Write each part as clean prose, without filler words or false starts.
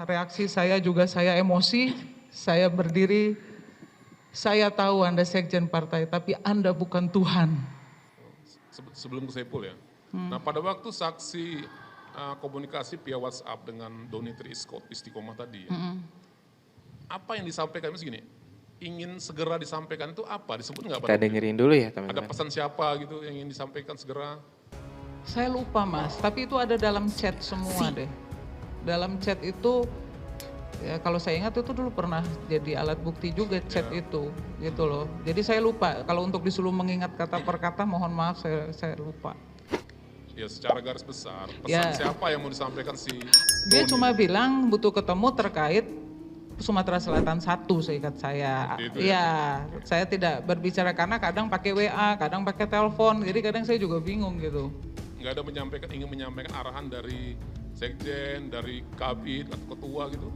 reaksi saya juga saya emosi, saya berdiri, saya tahu Anda sekjen partai, tapi Anda bukan Tuhan. Sebelum ke Saiful ya. Nah pada waktu saksi komunikasi via WhatsApp dengan Doni Istiqomah tadi ya, apa yang disampaikan segini? Ingin segera disampaikan itu apa? Disebut nggak? Kita dengerin dulu ya teman-teman. Ada pesan siapa gitu yang ingin disampaikan segera? Saya lupa Mas, tapi itu ada dalam chat semua deh. Dalam chat itu, ya kalau saya ingat itu dulu pernah jadi alat bukti juga chat itu, gitu loh. Jadi saya lupa, kalau untuk disuruh mengingat kata per kata mohon maaf saya lupa. Ya secara garis besar, pesan siapa yang mau disampaikan si Dia Doni? cuma bilang butuh ketemu terkait Sumatera Selatan 1 seingat saya. Iya, saya tidak berbicara karena kadang pakai WA, kadang pakai telepon, jadi kadang saya juga bingung gitu. Nggak ada ingin menyampaikan arahan dari sekjen, dari kabit atau ketua gitu?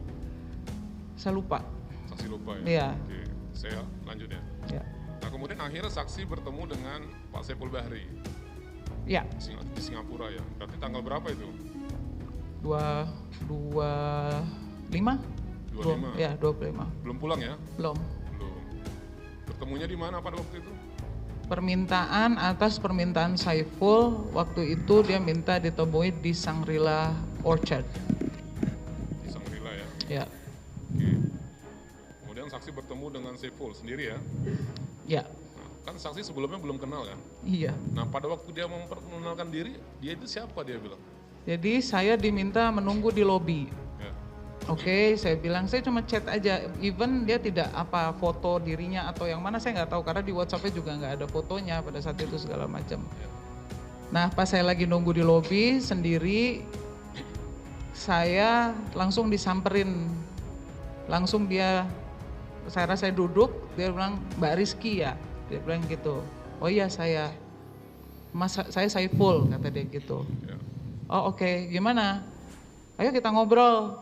Saya lupa. Saksi lupa ya? Iya. Oke, saya lanjut ya. Ya. Nah kemudian akhirnya saksi bertemu dengan Pak Saiful Bahri Ya. di Singapura ya. Berarti tanggal berapa itu? 25? 25. Ya, 25. Belum pulang ya? Belum. Belum. Bertemunya di mana pada waktu itu? Permintaan atas permintaan Saiful, waktu itu dia minta ditemui di Shangri-La Orchard. Di Shangri-La ya. Ya. Oke. Kemudian saksi bertemu dengan Saiful sendiri ya. Ya. Nah, kan saksi sebelumnya belum kenal kan? Iya. Nah pada waktu dia memperkenalkan diri, dia itu siapa dia bilang? Jadi saya diminta menunggu di lobi. Ya. Oke, saya bilang saya cuma chat aja. Even dia tidak apa foto dirinya atau yang mana saya nggak tahu karena di WhatsApp-nya juga nggak ada fotonya pada saat itu segala macam. Nah pas saya lagi nunggu di lobi sendiri, saya langsung disamperin. Langsung saya duduk, dia bilang Mbak Rizky ya, dia bilang gitu. Oh iya saya, Mas saya Saiful kata dia gitu. Ya. Oh oke, gimana? Ayo kita ngobrol.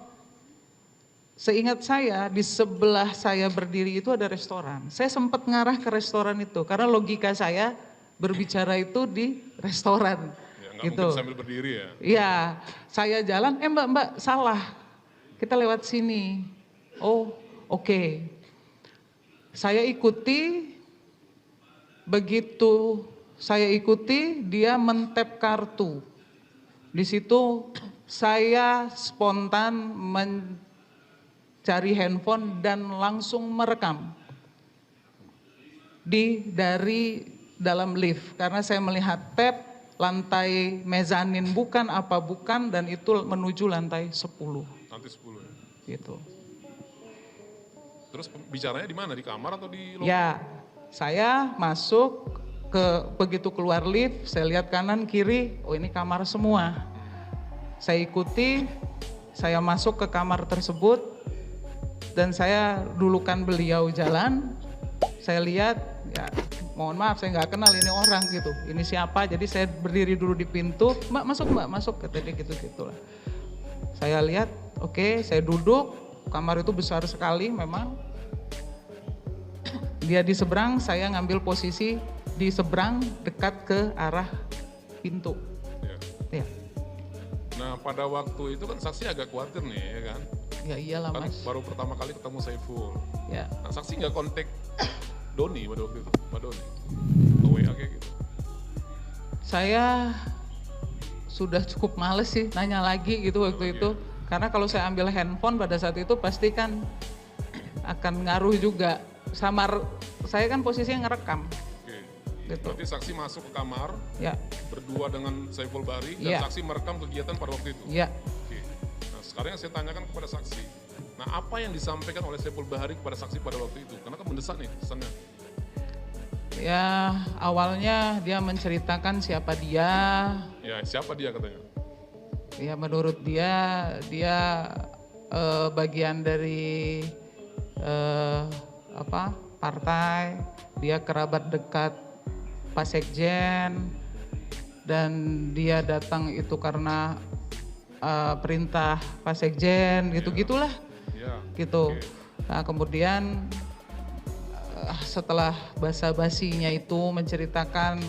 Seingat saya di sebelah saya berdiri itu ada restoran. Saya sempat ngarah ke restoran itu karena logika saya berbicara itu di restoran. Ya, nggak gitu. mungkin sambil berdiri ya. Iya, saya jalan, mbak salah, kita lewat sini. Oh oke. Saya ikuti, begitu saya ikuti dia men-tap kartu. Di situ saya spontan mencari handphone dan langsung merekam dari dalam lift karena saya melihat tab lantai mezanin bukan dan itu menuju lantai 10. Lantai 10 ya. Gitu. Terus bicaranya di mana? Di kamar atau di lobi? Ya, saya masuk begitu keluar lift, saya lihat kanan kiri, oh ini kamar semua. Saya ikuti, saya masuk ke kamar tersebut dan saya dulukan beliau jalan. Saya lihat, ya mohon maaf saya nggak kenal ini orang gitu, ini siapa? Jadi saya berdiri dulu di pintu, mbak masuk, kata dia gitu-gitulah. Saya lihat, oke, saya duduk, kamar itu besar sekali memang. Dia di seberang, saya ngambil posisi di seberang dekat ke arah pintu. Ya. Ya, Nah pada waktu itu kan saksi agak khawatir nih ya kan? ya iyalah Kan mas. baru pertama kali ketemu Saiful. Ya. Nah saksi nggak kontak Doni pada waktu itu? Pak Doni? Atau WA kayak gitu? Saya sudah cukup males sih nanya lagi gitu waktu itu. Karena kalau saya ambil handphone pada saat itu pasti kan akan ngaruh juga. Saya kan posisinya ngerekam. Oke. Gitu. Berarti saksi masuk ke kamar Ya, berdua dengan Saiful Bahri dan Iya. saksi merekam kegiatan pada waktu itu? ya. Oke. Nah sekarang yang saya tanyakan kepada saksi. Nah apa yang disampaikan oleh Saiful Bahri kepada saksi pada waktu itu? Karena kan mendesak nih pesannya. Ya, awalnya dia menceritakan siapa dia. Ya siapa dia katanya? Ya, menurut dia bagian dari partai. Dia kerabat dekat Pak Sekjen dan dia datang itu karena perintah Pak Sekjen, gitu-gitulah. Ya. Gitu. Oke. Nah, kemudian setelah basa-basinya itu menceritakan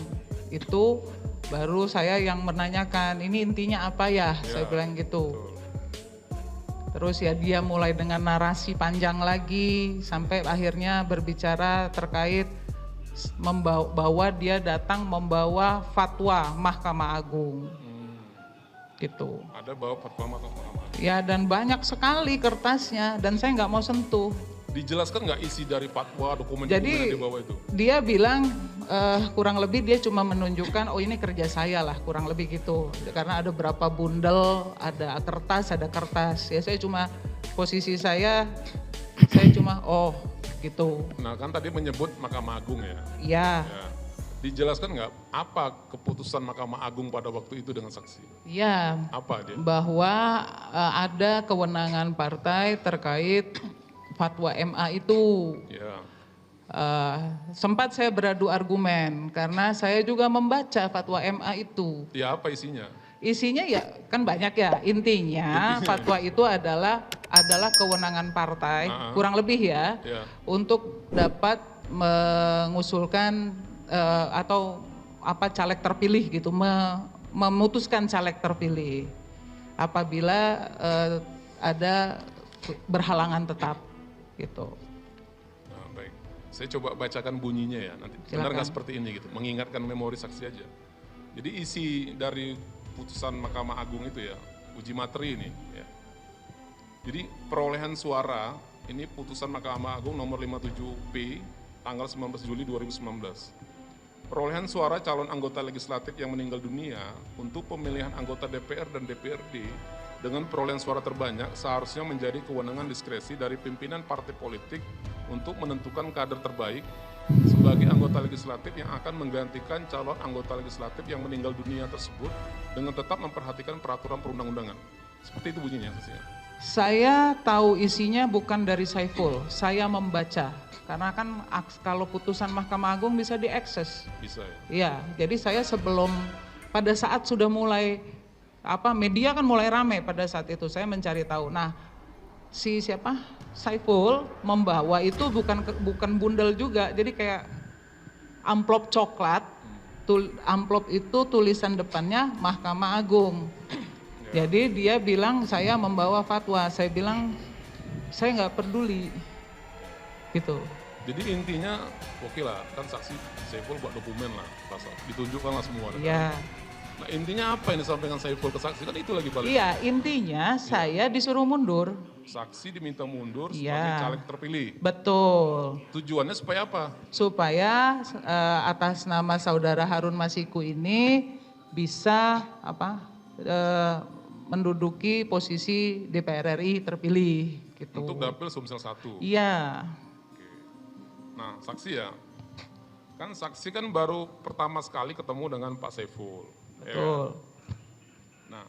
itu, baru saya yang menanyakan ini intinya apa ya, saya bilang gitu. Betul. Terus ya dia mulai dengan narasi panjang lagi sampai akhirnya berbicara terkait bahwa dia datang membawa fatwa Mahkamah Agung. Gitu. Ada bawa fatwa Mahkamah Agung. Ya dan banyak sekali kertasnya dan saya nggak mau sentuh. Dijelaskan nggak isi dari fatwa, dokumen-dokumen Jadi yang dibawa itu? dia bilang kurang lebih dia cuma menunjukkan oh ini kerja saya lah, kurang lebih gitu. Karena ada berapa bundel, ada kertas. Ya saya cuma posisi saya cuma oh gitu. Nah kan tadi menyebut Mahkamah Agung ya. Iya. Ya. Dijelaskan nggak apa keputusan Mahkamah Agung pada waktu itu dengan saksi? Iya. Apa dia? Bahwa ada kewenangan partai terkait fatwa MA itu. Ya. Sempat saya beradu argumen karena saya juga membaca fatwa MA itu. Ya apa isinya? Isinya ya kan banyak ya. Intinya fatwa itu adalah kewenangan partai, kurang lebih ya, untuk dapat mengusulkan atau apa caleg terpilih gitu, memutuskan caleg terpilih apabila ada berhalangan tetap gitu. Nah, baik, saya coba bacakan bunyinya ya nanti. Benar nggak seperti ini gitu, mengingatkan memori saksi aja. Jadi isi dari putusan Mahkamah Agung itu ya, uji materi ini ya. Jadi perolehan suara, ini putusan Mahkamah Agung nomor 57P tanggal 19 Juli 2019. Perolehan suara calon anggota legislatif yang meninggal dunia untuk pemilihan anggota DPR dan DPRD dengan perolehan suara terbanyak seharusnya menjadi kewenangan diskresi dari pimpinan partai politik untuk menentukan kader terbaik sebagai anggota legislatif yang akan menggantikan calon anggota legislatif yang meninggal dunia tersebut dengan tetap memperhatikan peraturan perundang-undangan. Seperti itu bunyinya. Saya tahu isinya bukan dari Saiful, saya membaca. Karena kan kalau putusan Mahkamah Agung bisa diakses. Bisa ya? Iya, jadi saya pada saat sudah mulai, media kan mulai ramai pada saat itu, saya mencari tahu. Nah, Saiful membawa itu bukan bundel juga, jadi kayak amplop coklat, amplop itu tulisan depannya Mahkamah Agung. Jadi dia bilang saya membawa fatwa, saya bilang saya nggak peduli, gitu. Jadi intinya, oke lah, kan saksi Saiful buat dokumen lah, ditunjukkan lah semua. Iya. Nah intinya apa yang disampaikan Saiful ke saksi, kan itu lagi balik. Iya, intinya saya disuruh mundur. Saksi diminta mundur sebagai caleg terpilih. Betul. Tujuannya supaya apa? Supaya atas nama saudara Harun Masiku ini bisa menduduki posisi DPR RI terpilih gitu. Untuk dapil Sumsel 1. Iya. Nah saksi ya, kan saksi kan baru pertama sekali ketemu dengan Pak Saiful. Betul. Ya. Nah,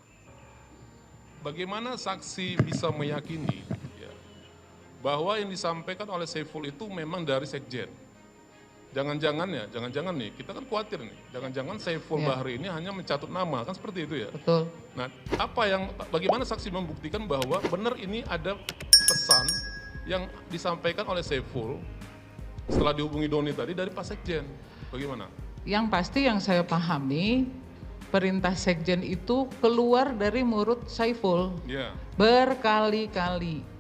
bagaimana saksi bisa meyakini ya, bahwa yang disampaikan oleh Saiful itu memang dari Sekjen? Jangan-jangan nih, kita kan khawatir nih, jangan-jangan Saiful Bahri ini hanya mencatut nama, kan seperti itu ya? Betul. Nah, bagaimana saksi membuktikan bahwa benar ini ada pesan yang disampaikan oleh Saiful setelah dihubungi Doni tadi dari Pak Sekjen? Bagaimana? Yang pasti yang saya pahami, perintah Sekjen itu keluar dari mulut Saiful berkali-kali.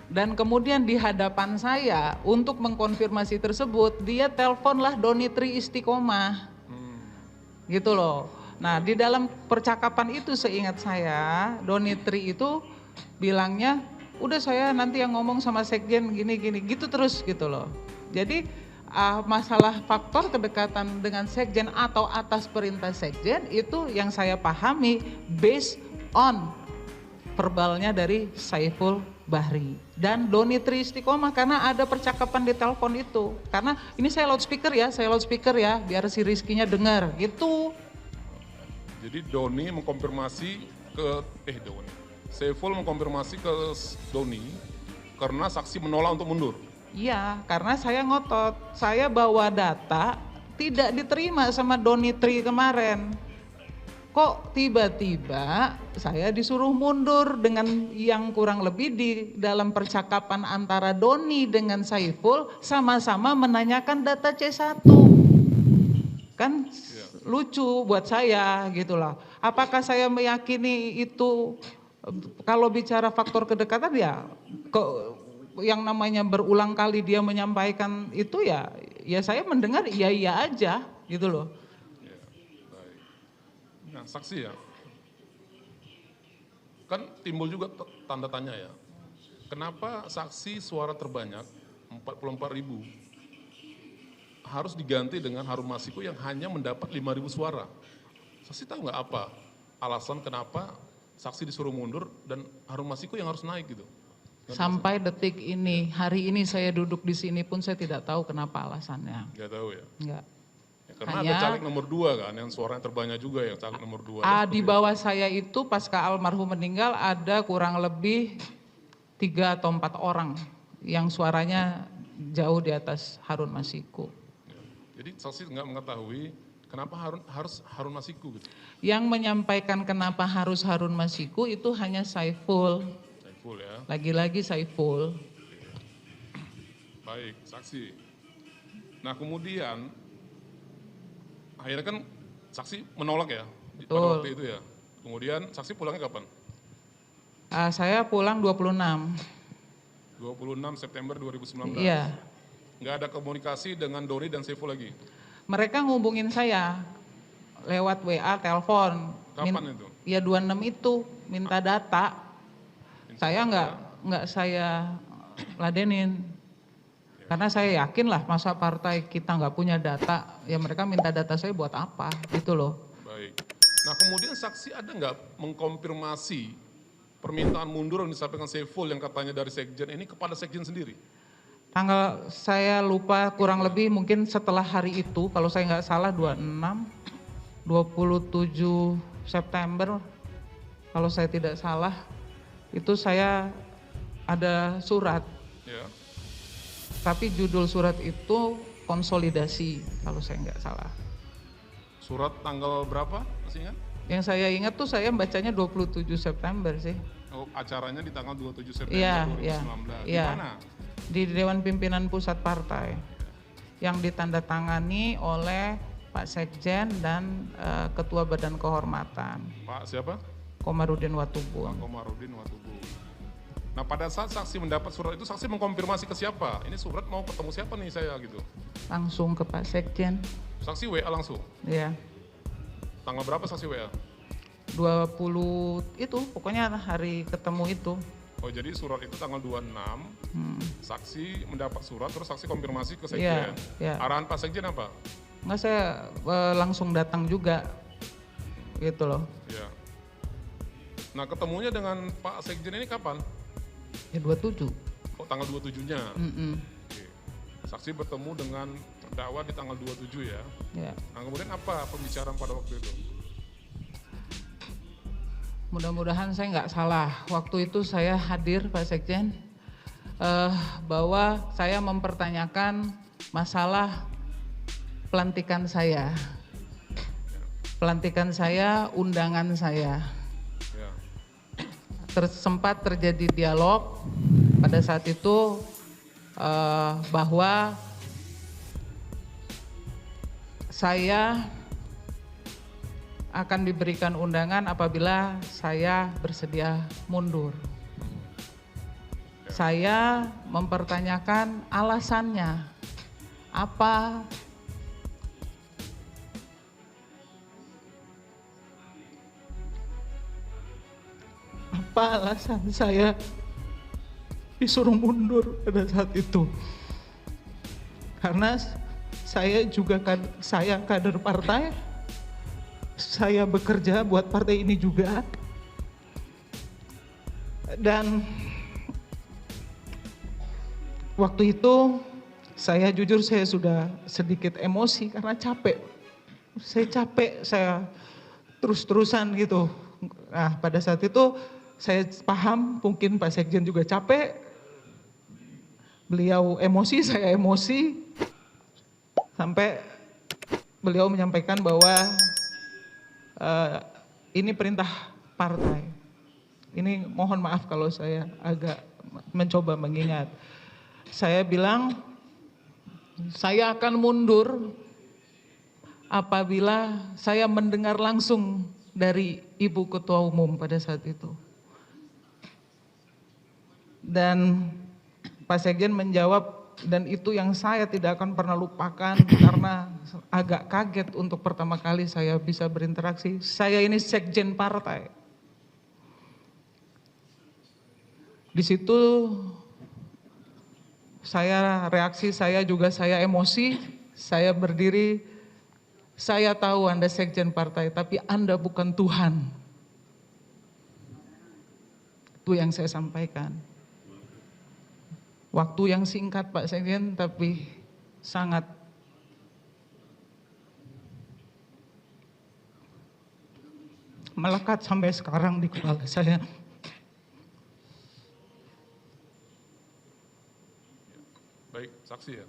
Dan kemudian di hadapan saya untuk mengkonfirmasi tersebut, dia teleponlah Doni Tri Istiqomah. Gitu loh. Nah di dalam percakapan itu seingat saya, Doni Tri itu bilangnya, udah saya nanti yang ngomong sama Sekjen gini-gini, gitu terus gitu loh. Jadi masalah faktor kedekatan dengan Sekjen atau atas perintah Sekjen itu yang saya pahami based on verbalnya dari Saiful Bahri dan Doni Tri Istiqomah, karena ada percakapan di telepon itu. Karena ini saya loudspeaker ya, biar si Rizkynya dengar gitu. Jadi Doni mengkonfirmasi Saiful mengkonfirmasi ke Doni karena saksi menolak untuk mundur. Iya, karena saya ngotot, saya bawa data tidak diterima sama Doni Tri kemarin. Kok tiba-tiba saya disuruh mundur dengan yang kurang lebih di dalam percakapan antara Doni dengan Saiful sama-sama menanyakan data C1. Kan lucu buat saya gitu loh. Apakah saya meyakini itu Kalau bicara faktor kedekatan ya yang namanya berulang kali dia menyampaikan itu ya saya mendengar iya aja gitu loh. Ya, baik. Nah, saksi ya, kan timbul juga tanda tanya ya, kenapa saksi suara terbanyak 44.000 harus diganti dengan Harun Masiku yang hanya mendapat 5.000 suara? Saksi tahu nggak apa alasan kenapa saksi disuruh mundur dan Harun Masiku yang harus naik gitu? Sampai detik ini, hari ini saya duduk di sini pun saya tidak tahu kenapa alasannya. Nggak tahu ya? Enggak. Ya, karena ada caleg nomor 2 kan, yang suaranya terbanyak juga yang caleg nomor 2. Di bawah saya itu pasca almarhum meninggal ada kurang lebih 3 atau 4 orang yang suaranya jauh di atas Harun Masiku. Ya. Jadi saksi nggak mengetahui kenapa harus Harun Masiku gitu? Yang menyampaikan kenapa harus Harun Masiku itu hanya Saiful. Saiful ya. Lagi-lagi Saiful. Baik, saksi. Nah kemudian akhirnya kan saksi menolak ya pada waktu itu ya. Kemudian saksi pulangnya kapan? Saya pulang 26. 26 September 2019. Iya. Nggak ada komunikasi dengan Doni dan Saiful lagi? Mereka ngubungin saya lewat WA, telepon. Kapan itu? Ya 26 itu minta data. Saya nggak saya ladenin. Karena saya yakin lah masa partai kita nggak punya data, ya mereka minta data saya buat apa gitu loh. Baik. Nah kemudian saksi ada nggak mengkonfirmasi permintaan mundur yang disampaikan Saiful yang katanya dari Sekjen ini kepada Sekjen sendiri? Tanggal saya lupa, kurang lebih mungkin setelah hari itu, kalau saya nggak salah 27 September, kalau saya tidak salah, itu saya ada surat. Ya. Tapi judul surat itu konsolidasi, kalau saya nggak salah. Surat tanggal berapa, masih ingat? Yang saya ingat tuh saya bacanya 27 September sih. Oh, acaranya di tanggal 27 September 2019. Di mana? Di Dewan Pimpinan Pusat Partai. Yang ditandatangani oleh Pak Sekjen dan Ketua Badan Kehormatan. Pak siapa? Komarudin Watubun. Pak Komarudin Watubun. Nah pada saat saksi mendapat surat itu, saksi mengkonfirmasi ke siapa? Ini surat mau ketemu siapa nih saya gitu? Langsung ke Pak Sekjen. Saksi WA langsung? Iya. Tanggal berapa saksi WA? 20 itu, pokoknya hari ketemu itu. Oh jadi surat itu tanggal 26, saksi mendapat surat, terus saksi konfirmasi ke Sekjen. Iya. Arahan Pak Sekjen apa? Enggak, saya langsung datang juga, gitu loh. Iya. Nah ketemunya dengan Pak Sekjen ini kapan? Ya 27. Oh tanggal 27-nya? Oke. Saksi bertemu dengan terdakwa di tanggal 27 ya? Ya. Nah kemudian apa pembicaraan pada waktu itu? Mudah-mudahan saya nggak salah. Waktu itu saya hadir Pak Sekjen, bahwa saya mempertanyakan masalah pelantikan saya. Pelantikan saya, undangan saya. Ya. Sempat terjadi dialog pada saat itu bahwa saya akan diberikan undangan apabila saya bersedia mundur. Saya mempertanyakan alasannya apa. Apa alasan saya disuruh mundur pada saat itu? Karena saya juga saya kader partai, saya bekerja buat partai ini juga, dan waktu itu saya jujur saya sudah sedikit emosi karena capek. Saya capek, saya terus-terusan gitu. Nah pada saat itu saya paham mungkin Pak Sekjen juga capek, beliau emosi, saya emosi, sampai beliau menyampaikan bahwa ini perintah partai. Ini mohon maaf kalau saya agak mencoba mengingat. Saya bilang saya akan mundur apabila saya mendengar langsung dari Ibu Ketua Umum pada saat itu. Dan Pak Sekjen menjawab, dan itu yang saya tidak akan pernah lupakan karena agak kaget untuk pertama kali saya bisa berinteraksi. Saya ini sekjen partai. Di situ reaksi saya juga saya emosi, saya berdiri, saya tahu Anda sekjen partai, tapi Anda bukan Tuhan. Itu yang saya sampaikan. Waktu yang singkat Pak Sekjen, tapi sangat melekat sampai sekarang di kepala saya. Baik, saksi ya.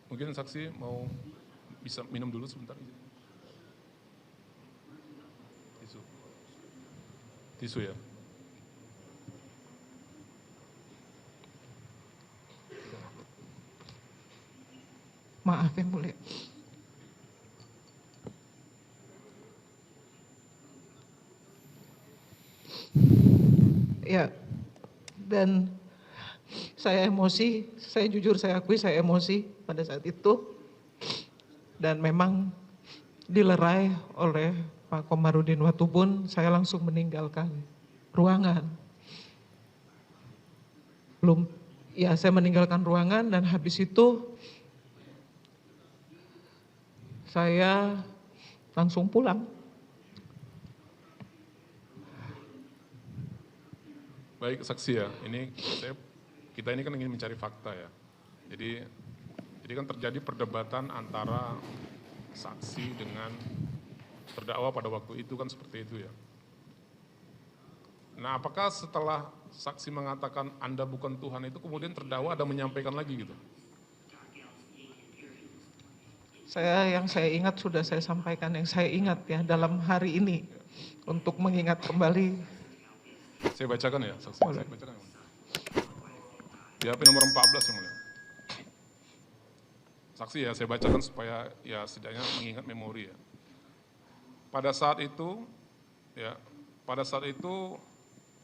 Mungkin saksi mau bisa minum dulu sebentar. Tisu. Tisu ya. Maaf yang mulia. Ya, dan saya emosi, saya jujur saya akui saya emosi pada saat itu. Dan memang dilerai oleh Pak Komarudin Watubun, saya langsung meninggalkan ruangan. Saya meninggalkan ruangan dan habis itu saya langsung pulang. Baik saksi ya, kita ini kan ingin mencari fakta ya. Jadi kan terjadi perdebatan antara saksi dengan terdakwa pada waktu itu kan seperti itu ya. Nah apakah setelah saksi mengatakan Anda bukan Tuhan itu kemudian terdakwa ada menyampaikan lagi gitu? Yang saya ingat sudah saya sampaikan, yang saya ingat ya dalam hari ini untuk mengingat kembali. Saya bacakan ya, saksi. Saya bacakan ya. Di HP nomor 14 yang mulia. Saksi ya, saya bacakan supaya ya setidaknya mengingat memori ya. Pada saat itu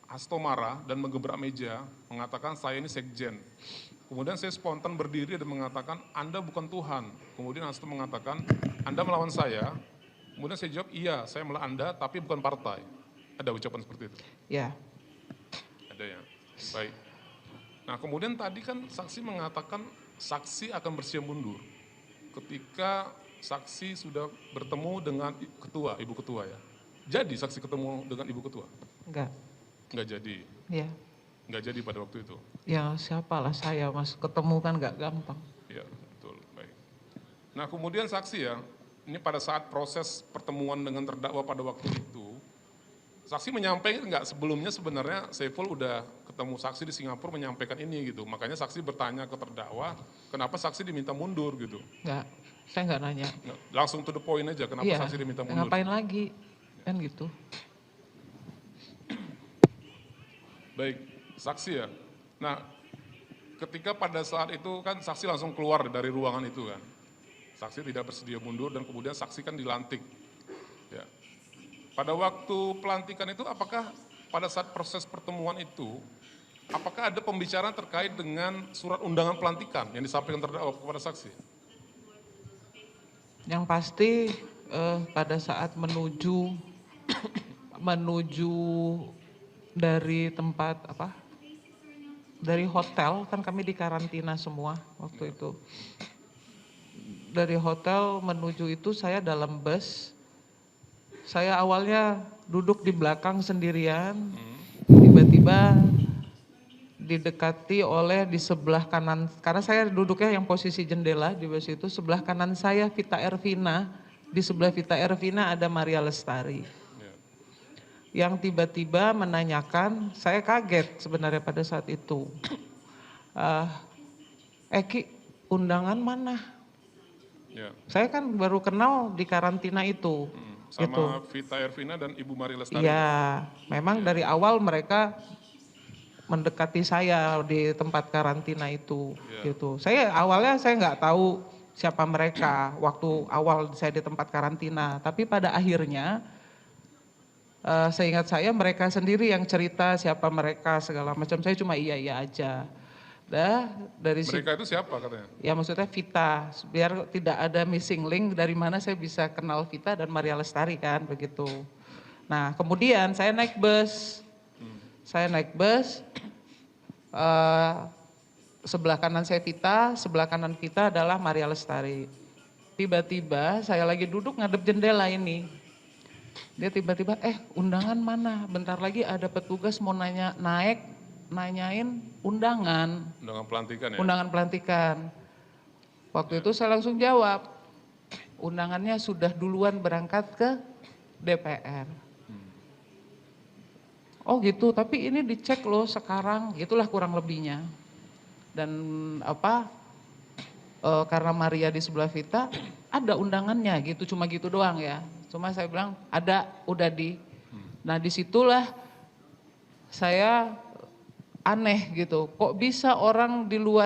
Hasto marah dan menggebrak meja, mengatakan saya ini sekjen. Kemudian saya spontan berdiri dan mengatakan Anda bukan Tuhan. Kemudian Hasto mengatakan Anda melawan saya. Kemudian saya jawab iya, saya melawan Anda tapi bukan partai. Ada ucapan seperti itu? Ya. Ada ya, baik. Nah kemudian tadi kan saksi mengatakan saksi akan bersiap mundur ketika saksi sudah bertemu dengan ketua, ibu ketua ya. Jadi saksi ketemu dengan ibu ketua? Enggak. Enggak jadi? Ya. Enggak jadi pada waktu itu? Ya siapalah saya mas, ketemu kan enggak gampang. Ya betul, baik. Nah kemudian saksi ya, ini pada saat proses pertemuan dengan terdakwa pada waktu itu, saksi menyampaikan enggak sebelumnya sebenarnya Saiful udah ketemu saksi di Singapura menyampaikan ini gitu. Makanya saksi bertanya ke terdakwa, kenapa saksi diminta mundur gitu? Enggak, saya enggak nanya. Langsung to the point aja, kenapa saksi diminta mundur? Ngapain lagi, kan gitu. Baik, saksi ya. Nah, ketika pada saat itu kan saksi langsung keluar dari ruangan itu kan. Saksi tidak bersedia mundur dan kemudian saksi kan dilantik. Ya. Pada waktu pelantikan itu apakah pada saat proses pertemuan itu, apakah ada pembicaraan terkait dengan surat undangan pelantikan yang disampaikan terdakwa kepada saksi? Yang pasti pada saat menuju dari tempat dari hotel, kan kami di karantina semua waktu itu. Dari hotel menuju itu saya dalam bus. Saya awalnya duduk di belakang sendirian, tiba-tiba didekati oleh di sebelah kanan, karena saya duduknya yang posisi jendela di bus itu, sebelah kanan saya Vita Ervina, di sebelah Vita Ervina ada Maria Lestari. Yang tiba-tiba menanyakan, saya kaget sebenarnya pada saat itu. Eki, undangan mana? Ya. Saya kan baru kenal di karantina itu. Sama gitu. Vita Ervina dan Ibu Maria Lestari? Iya, memang dari awal mereka mendekati saya di tempat karantina itu, gitu. Awalnya saya nggak tahu siapa mereka waktu awal saya di tempat karantina, tapi pada akhirnya seingat saya mereka sendiri yang cerita siapa mereka segala macam. Saya cuma iya aja. Dari Mereka itu siapa katanya? ya maksudnya Vita, biar tidak ada missing link dari mana saya bisa kenal Vita dan Maria Lestari kan begitu. Nah kemudian saya naik bus, sebelah kanan saya Vita, sebelah kanan Vita adalah Maria Lestari. Tiba-tiba saya lagi duduk ngadep jendela ini, dia tiba-tiba undangan mana? Bentar lagi ada petugas mau nanyain undangan. Undangan pelantikan ya? Undangan pelantikan. Waktu itu saya langsung jawab, undangannya sudah duluan berangkat ke DPR. Oh gitu, tapi ini dicek loh sekarang, itulah kurang lebihnya. Dan karena Maria di sebelah Vita, ada undangannya gitu, cuma gitu doang ya. Cuma saya bilang ada, udah nah disitulah saya aneh gitu, kok bisa orang di luar